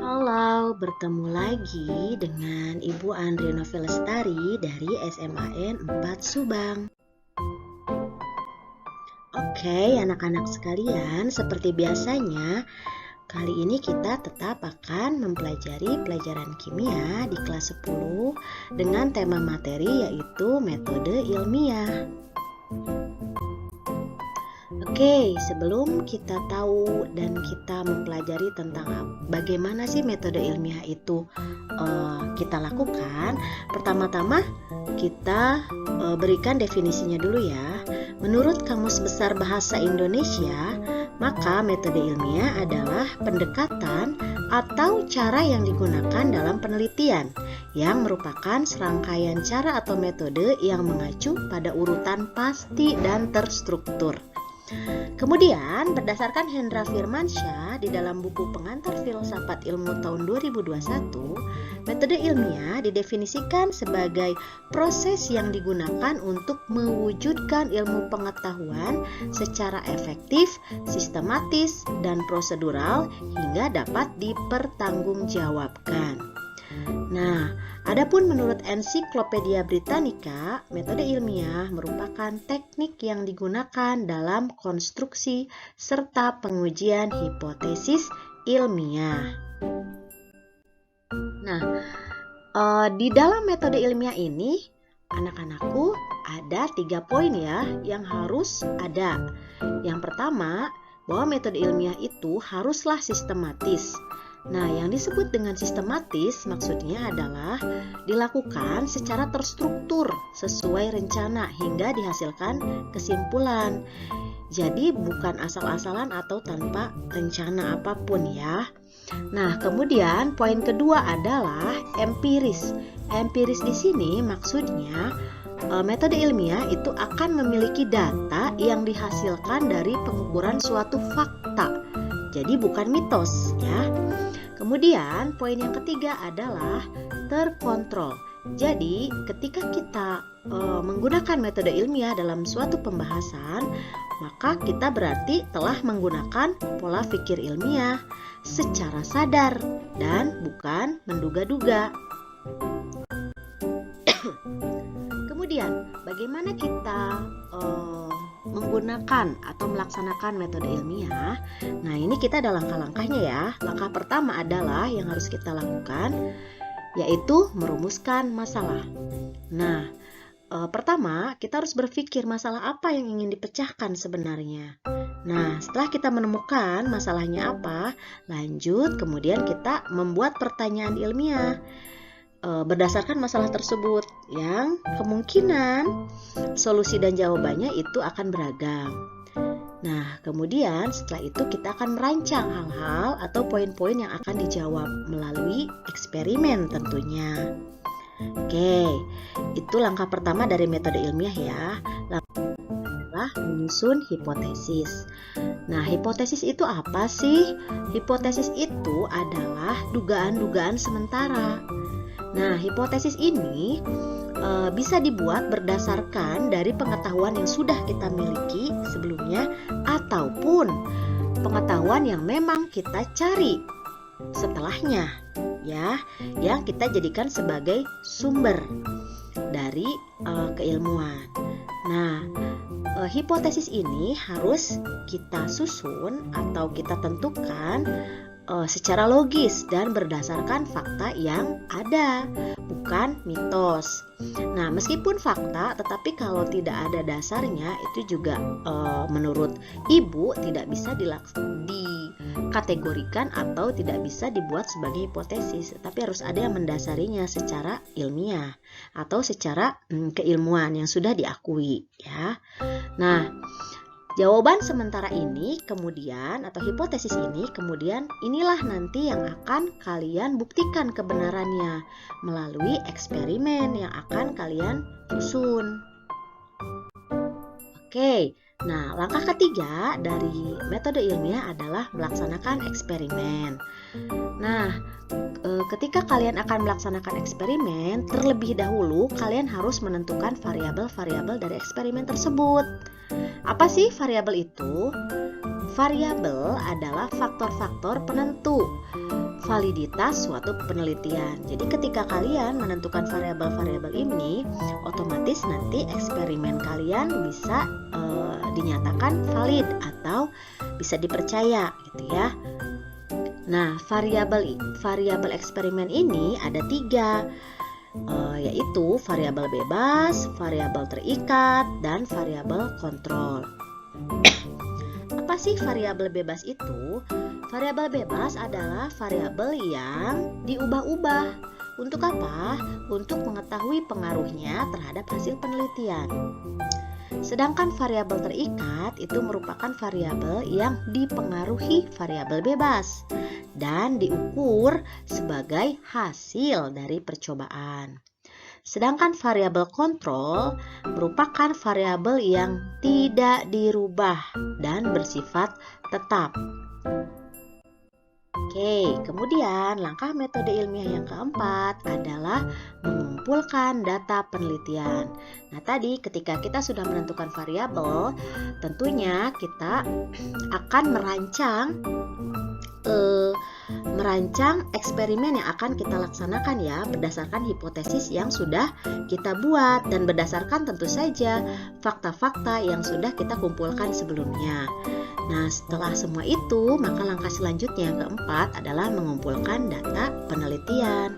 Halo, bertemu lagi dengan Ibu Andri Novelestari dari SMAN 4 Subang. Oke, anak-anak sekalian, seperti biasanya, kali ini kita tetap akan mempelajari pelajaran kimia di kelas 10 dengan tema materi yaitu metode ilmiah. Oke, sebelum kita tahu dan kita mempelajari tentang bagaimana sih metode ilmiah itu kita lakukan, pertama-tama kita berikan definisinya dulu ya. Menurut Kamus Besar Bahasa Indonesia, maka metode ilmiah adalah pendekatan atau cara yang digunakan dalam penelitian yang merupakan serangkaian cara atau metode yang mengacu pada urutan pasti dan terstruktur. Kemudian, berdasarkan Hendra Firmansyah di dalam buku Pengantar Filsafat Ilmu tahun 2021, metode ilmiah didefinisikan sebagai proses yang digunakan untuk mewujudkan ilmu pengetahuan secara efektif, sistematis, dan prosedural hingga dapat dipertanggungjawabkan. Nah, adapun menurut Ensiklopedia Britannica, metode ilmiah merupakan teknik yang digunakan dalam konstruksi serta pengujian hipotesis ilmiah. Nah, di dalam metode ilmiah ini, anak-anakku ada 3 poin ya yang harus ada. Yang pertama, bahwa metode ilmiah itu haruslah sistematis. Nah, yang disebut dengan sistematis maksudnya adalah dilakukan secara terstruktur sesuai rencana hingga dihasilkan kesimpulan. Jadi bukan asal-asalan atau tanpa rencana apapun ya. Nah, kemudian poin kedua adalah empiris. Empiris di sini maksudnya metode ilmiah itu akan memiliki data yang dihasilkan dari pengukuran suatu fakta. Jadi bukan mitos ya. Kemudian poin yang ketiga adalah terkontrol. Jadi ketika kita menggunakan metode ilmiah dalam suatu pembahasan, maka kita berarti telah menggunakan pola pikir ilmiah secara sadar dan bukan menduga-duga. Kemudian bagaimana kita menggunakan atau melaksanakan metode ilmiah? Nah, ini kita ada langkah-langkahnya ya. Langkah pertama adalah yang harus kita lakukan yaitu merumuskan masalah. Nah, pertama kita harus berpikir masalah apa yang ingin dipecahkan sebenarnya. Nah, setelah kita menemukan masalahnya apa, lanjut kemudian kita membuat pertanyaan ilmiah berdasarkan masalah tersebut yang kemungkinan solusi dan jawabannya itu akan beragam. Nah, kemudian setelah itu kita akan merancang hal-hal atau poin-poin yang akan dijawab melalui eksperimen tentunya. Oke, itu langkah pertama dari metode ilmiah ya. Langkah adalah menyusun hipotesis. Nah, hipotesis itu apa sih? Hipotesis itu adalah dugaan-dugaan sementara. Nah, hipotesis ini bisa dibuat berdasarkan dari pengetahuan yang sudah kita miliki sebelumnya ataupun pengetahuan yang memang kita cari setelahnya ya, yang kita jadikan sebagai sumber dari keilmuan. Nah, hipotesis ini harus kita susun atau kita tentukan secara logis dan berdasarkan fakta yang ada, bukan mitos. Nah, meskipun fakta, tetapi kalau tidak ada dasarnya itu juga menurut Ibu tidak bisa dikategorikan atau tidak bisa dibuat sebagai hipotesis, tapi harus ada yang mendasarinya secara ilmiah atau secara keilmuan yang sudah diakui ya. Nah, jawaban sementara ini kemudian atau hipotesis ini kemudian inilah nanti yang akan kalian buktikan kebenarannya melalui eksperimen yang akan kalian susun. Oke, nah langkah ketiga dari metode ilmiah adalah melaksanakan eksperimen. Nah, ketika kalian akan melaksanakan eksperimen, terlebih dahulu kalian harus menentukan variabel-variabel dari eksperimen tersebut. Apa sih variabel itu? Variabel adalah faktor-faktor penentu validitas suatu penelitian. Jadi ketika kalian menentukan variabel-variabel ini, otomatis nanti eksperimen kalian bisa dinyatakan valid atau bisa dipercaya gitu ya. Nah, variabel eksperimen ini ada 3, yaitu variabel bebas, variabel terikat, dan variabel kontrol. Apa sih variabel bebas itu? Variabel bebas adalah variabel yang diubah-ubah. Untuk apa? Untuk mengetahui pengaruhnya terhadap hasil penelitian. Sedangkan variabel terikat itu merupakan variabel yang dipengaruhi variabel bebas dan diukur sebagai hasil dari percobaan. Sedangkan variabel kontrol merupakan variabel yang tidak dirubah dan bersifat tetap. Oke, kemudian langkah metode ilmiah yang keempat adalah mengumpulkan data penelitian. Nah, tadi ketika kita sudah menentukan variabel, tentunya kita akan merancang eksperimen yang akan kita laksanakan ya, berdasarkan hipotesis yang sudah kita buat dan berdasarkan tentu saja fakta-fakta yang sudah kita kumpulkan sebelumnya. Nah, setelah semua itu, maka langkah selanjutnya yang keempat adalah mengumpulkan data penelitian.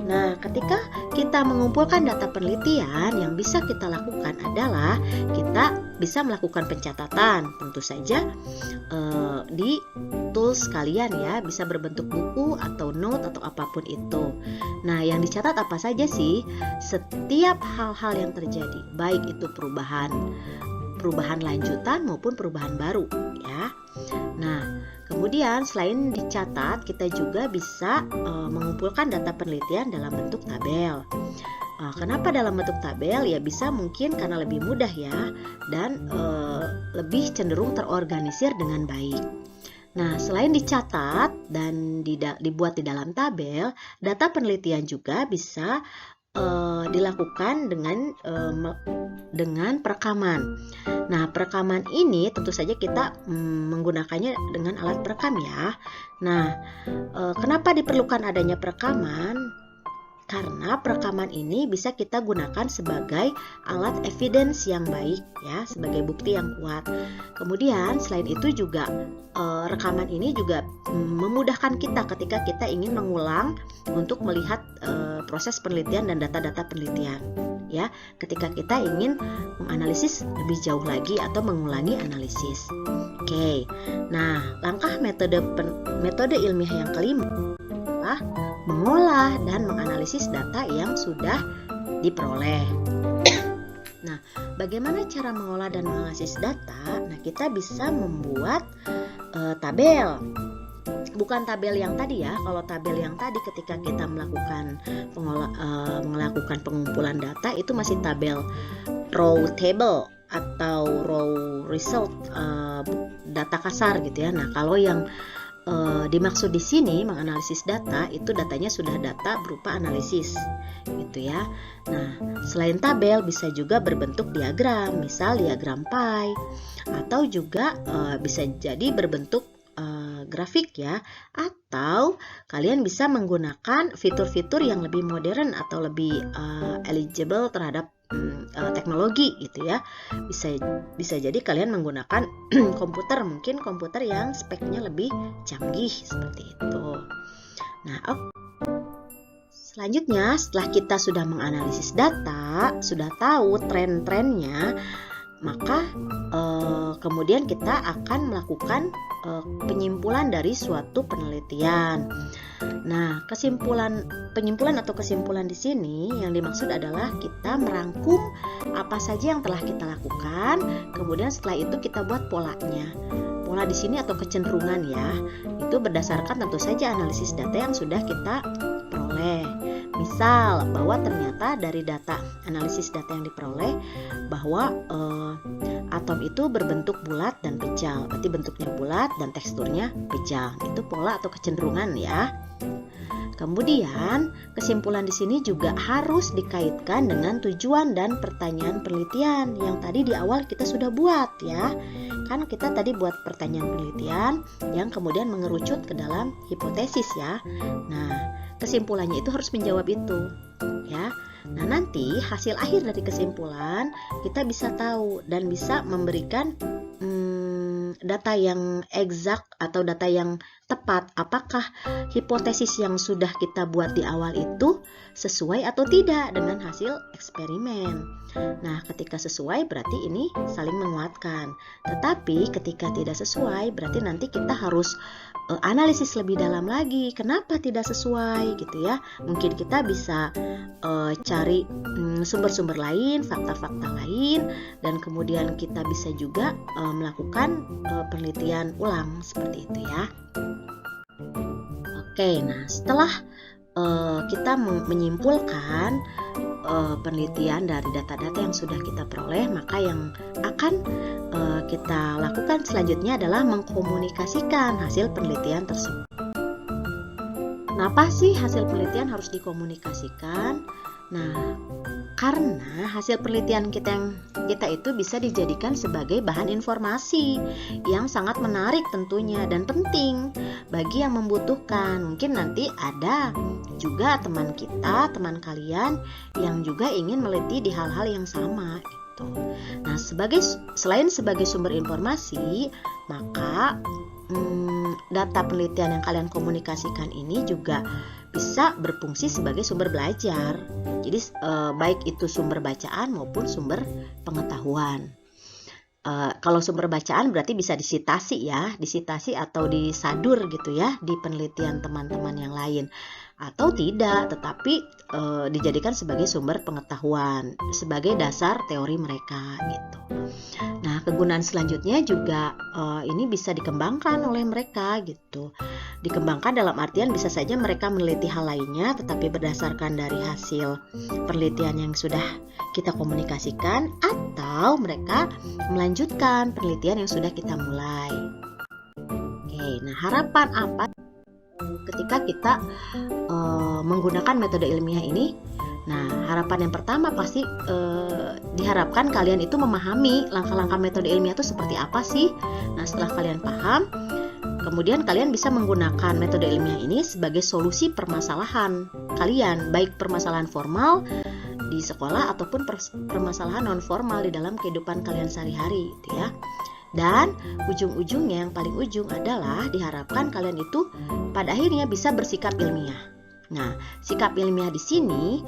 Nah, ketika kita mengumpulkan data penelitian, yang bisa kita lakukan adalah kita bisa melakukan pencatatan, tentu saja di tools kalian ya, bisa berbentuk buku atau note atau apapun itu. Nah, yang dicatat apa saja sih? Setiap hal-hal yang terjadi, baik itu perubahan lanjutan maupun perubahan baru ya. Nah, kemudian selain dicatat, kita juga bisa mengumpulkan data penelitian dalam bentuk tabel. Kenapa dalam bentuk tabel? Ya bisa mungkin karena lebih mudah ya, dan lebih cenderung terorganisir dengan baik. Nah, selain dicatat dan dibuat di dalam tabel, data penelitian juga bisa dilakukan dengan perekaman. Nah, perekaman ini tentu saja kita menggunakannya dengan alat perekam ya. Nah, kenapa diperlukan adanya perekaman? Karena perekaman ini bisa kita gunakan sebagai alat evidence yang baik ya, sebagai bukti yang kuat. Kemudian selain itu juga rekaman ini juga memudahkan kita ketika kita ingin mengulang untuk melihat proses penelitian dan data-data penelitian ya, ketika kita ingin menganalisis lebih jauh lagi atau mengulangi analisis. Oke. Nah, langkah metode ilmiah yang kelima adalah mengolah dan menganalisis data yang sudah diperoleh. Nah, bagaimana cara mengolah dan menganalisis data? Nah, kita bisa membuat tabel. Bukan tabel yang tadi ya. Kalau tabel yang tadi ketika kita melakukan pengumpulan data itu masih tabel raw table atau raw result, data kasar gitu ya. Nah, kalau yang dimaksud di sini menganalisis data, itu datanya sudah data berupa analisis gitu ya. Nah, selain tabel bisa juga berbentuk diagram, misal diagram pie, atau juga bisa jadi berbentuk grafik ya, atau kalian bisa menggunakan fitur-fitur yang lebih modern atau lebih eligible terhadap teknologi gitu ya. Bisa jadi kalian menggunakan mungkin komputer yang speknya lebih canggih seperti itu. Nah, selanjutnya setelah kita sudah menganalisis data, sudah tahu tren-trennya, maka kemudian kita akan melakukan penyimpulan dari suatu penelitian. Nah, penyimpulan atau kesimpulan di sini yang dimaksud adalah kita merangkum apa saja yang telah kita lakukan, kemudian setelah itu kita buat polanya. Pola di sini atau kecenderungan ya, itu berdasarkan tentu saja analisis data yang sudah kita peroleh. Misal bahwa ternyata dari analisis data yang diperoleh bahwa atom itu berbentuk bulat dan pejal. Berarti bentuknya bulat dan teksturnya pejal. Itu pola atau kecenderungan ya. Kemudian, kesimpulan di sini juga harus dikaitkan dengan tujuan dan pertanyaan penelitian yang tadi di awal kita sudah buat ya. Kan kita tadi buat pertanyaan penelitian yang kemudian mengerucut ke dalam hipotesis ya. Nah, kesimpulannya itu harus menjawab itu ya. Nah, nanti hasil akhir dari kesimpulan kita bisa tahu dan bisa memberikan data yang eksak atau data yang tepat, apakah hipotesis yang sudah kita buat di awal itu sesuai atau tidak dengan hasil eksperimen. Nah, ketika sesuai berarti ini saling menguatkan. Tetapi ketika tidak sesuai berarti nanti kita harus analisis lebih dalam lagi. Kenapa tidak sesuai gitu ya? Mungkin kita bisa cari sumber-sumber lain, fakta-fakta lain, dan kemudian kita bisa juga melakukan penelitian ulang seperti itu ya. Oke, nah setelah kita menyimpulkan penelitian dari data-data yang sudah kita peroleh, maka yang akan kita lakukan selanjutnya adalah mengkomunikasikan hasil penelitian tersebut. Kenapa sih hasil penelitian harus dikomunikasikan? Nah, karena hasil penelitian kita itu bisa dijadikan sebagai bahan informasi yang sangat menarik tentunya dan penting bagi yang membutuhkan. Mungkin nanti ada juga teman kita, teman kalian yang juga ingin meneliti di hal-hal yang sama gitu. Nah, selain sebagai sumber informasi, maka data penelitian yang kalian komunikasikan ini juga bisa berfungsi sebagai sumber belajar. Jadi baik itu sumber bacaan maupun sumber pengetahuan. Kalau sumber bacaan berarti bisa disitasi atau disadur gitu ya di penelitian teman-teman yang lain, atau tidak, tetapi dijadikan sebagai sumber pengetahuan, sebagai dasar teori mereka gitu. Nah, kegunaan selanjutnya juga ini bisa dikembangkan oleh mereka gitu. Dikembangkan dalam artian bisa saja mereka meneliti hal lainnya, tetapi berdasarkan dari hasil penelitian yang sudah kita komunikasikan, atau mereka melanjutkan penelitian yang sudah kita mulai. Oke, nah harapan apa ketika kita menggunakan metode ilmiah ini? Nah, harapan yang pertama pasti diharapkan kalian itu memahami langkah-langkah metode ilmiah itu seperti apa sih. Nah, setelah kalian paham, kemudian kalian bisa menggunakan metode ilmiah ini sebagai solusi permasalahan kalian, baik permasalahan formal di sekolah ataupun permasalahan non formal di dalam kehidupan kalian sehari-hari gitu ya. Dan ujung-ujungnya, yang paling ujung adalah diharapkan kalian itu pada akhirnya bisa bersikap ilmiah. Nah, sikap ilmiah di sini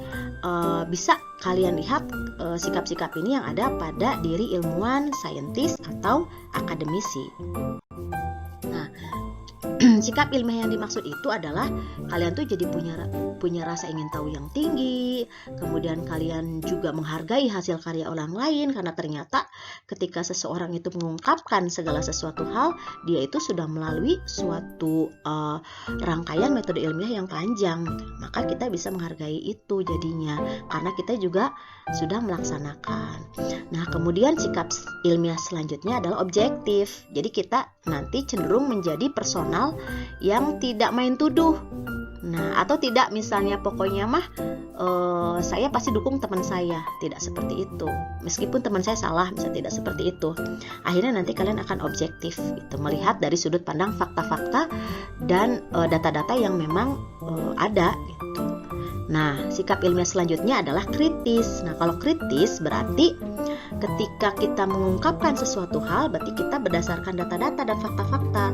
bisa kalian lihat sikap-sikap ini yang ada pada diri ilmuwan, saintis, atau akademisi. Nah, sikap ilmiah yang dimaksud itu adalah kalian tuh jadi punya rasa ingin tahu yang tinggi, kemudian kalian juga menghargai hasil karya orang lain, karena ternyata ketika seseorang itu mengungkapkan segala sesuatu hal, dia itu sudah melalui suatu rangkaian metode ilmiah yang panjang, maka kita bisa menghargai itu jadinya, karena kita juga sudah melaksanakan. Nah, kemudian sikap ilmiah selanjutnya adalah objektif. Jadi kita nanti cenderung menjadi personal yang tidak main tuduh. Nah, atau tidak misalnya pokoknya mah saya pasti dukung teman saya, tidak seperti itu. Meskipun teman saya salah, bisa tidak seperti itu. Akhirnya nanti kalian akan objektif gitu, melihat dari sudut pandang fakta-fakta dan data-data yang memang ada gitu. Nah, sikap ilmiah selanjutnya adalah kritis. Nah, kalau kritis berarti ketika kita mengungkapkan sesuatu hal, berarti kita berdasarkan data-data dan fakta-fakta.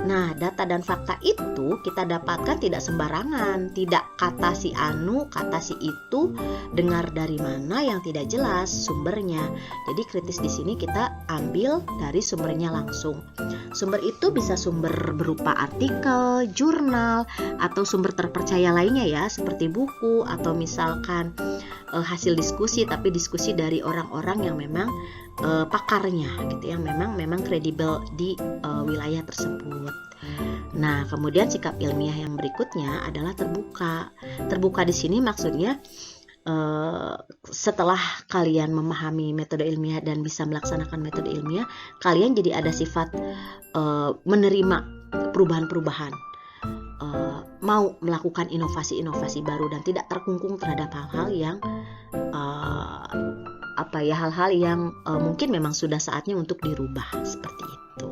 Nah, data dan fakta itu kita dapatkan tidak sembarangan, tidak kata si anu, kata si itu, dengar dari mana yang tidak jelas sumbernya. Jadi kritis di sini kita ambil dari sumbernya langsung. Sumber itu bisa sumber berupa artikel, jurnal, atau sumber terpercaya lainnya ya, seperti buku atau misalkan hasil diskusi, tapi diskusi dari orang-orang yang memang pakarnya gitu, yang memang kredibel di wilayah tersebut. Nah, kemudian sikap ilmiah yang berikutnya adalah terbuka. Terbuka di sini maksudnya setelah kalian memahami metode ilmiah dan bisa melaksanakan metode ilmiah, kalian jadi ada sifat menerima perubahan-perubahan, mau melakukan inovasi-inovasi baru dan tidak terkungkung terhadap hal-hal yang hal-hal yang mungkin memang sudah saatnya untuk dirubah seperti itu.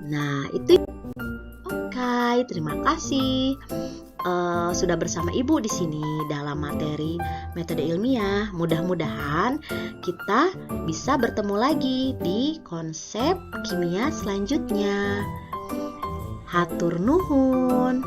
Nah, itu. Oke, terima kasih sudah bersama Ibu di sini dalam materi metode ilmiah. Mudah-mudahan kita bisa bertemu lagi di konsep kimia selanjutnya. Hatur nuhun.